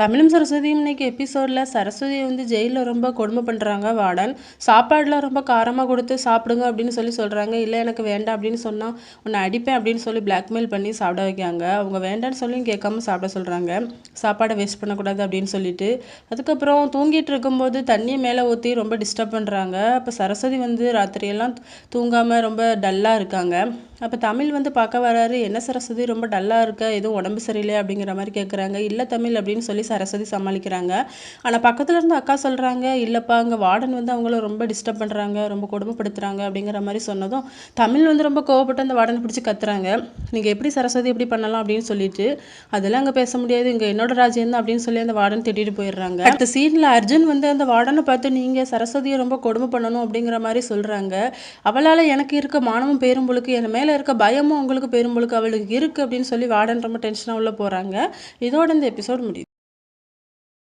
தமிழும் சரஸ்வதியும் இன்னைக்கு எபிசோடில் சரஸ்வதியை வந்து ஜெயிலில் ரொம்ப கொடுமை பண்ணுறாங்க வார்டன். சாப்பாடில் ரொம்ப காரமாக கொடுத்து சாப்பிடுங்க அப்படின்னு சொல்கிறாங்க. இல்லை எனக்கு வேண்டாம் அப்படின்னு சொன்னால் உன்னை அடிப்பேன் அப்படின்னு சொல்லி பிளாக்மெயில் பண்ணி சாப்பிட வைக்காங்க. அவங்க வேண்டான்னு சொல்லி கேட்காம சாப்பிட சொல்கிறாங்க. சாப்பாடை வேஸ்ட் பண்ணக்கூடாது அப்படின்னு சொல்லிட்டு. அதுக்கப்புறம் தூங்கிட்டு இருக்கும்போது தண்ணியை மேலே ஊற்றி ரொம்ப டிஸ்டர்ப் பண்ணுறாங்க. அப்போ சரஸ்வதி வந்து ராத்திரியெல்லாம் தூங்காமல் ரொம்ப டல்லாக இருக்காங்க. அப்போ தமிழ் வந்து பார்க்க வராரு. என்ன சரஸ்வதி ரொம்ப டல்லாக இருக்க, எதுவும் உடம்பு சரியில்லை அப்படிங்கிற மாதிரி கேட்குறாங்க. இல்லை தமிழ் அப்படின்னு சொல்லி சரஸ்வதி சமாளிக்கிறாங்க. ஆனால் பக்கத்துல இருந்து அக்கா சொல்கிறாங்க, இல்லைப்பா அங்கே வார்டன் வந்து அவங்கள ரொம்ப டிஸ்டர்ப் பண்ணுறாங்க, ரொம்ப கொடுமைப்படுத்துகிறாங்க அப்படிங்கிற மாதிரி சொன்னதும் தமிழ் வந்து ரொம்ப கோவப்பட்டு அந்த வார்டனை பிடிச்சி கத்துறாங்க. நீங்கள் எப்படி சரஸ்வதி எப்படி பண்ணலாம் அப்படின்னு சொல்லிட்டு. அதெல்லாம் அங்கே பேச முடியாது, இங்கே என்னோட ராஜ்யம் தான் அப்படின்னு சொல்லி அந்த வார்டன் திட்டிட்டு போயிடுறாங்க. அடுத்த சீனில் அர்ஜுன் வந்து அந்த வார்டனை பார்த்து நீங்கள் சரஸ்வதியை ரொம்ப கொடுமை பண்ணணும் அப்படிங்கிற மாதிரி சொல்கிறாங்க. அவளால் எனக்கு இருக்க மானமும் பேரும்பொழுக்கு, என் மேலே இருக்க பயமும் உங்களுக்கு பேரும்பொழுக்கு அவளுக்கு இருக்குது அப்படின்னு சொல்லி வார்டன் ரொம்ப டென்ஷனாக உள்ள போகிறாங்க. இதோட இந்த எபிசோட் முடியுது.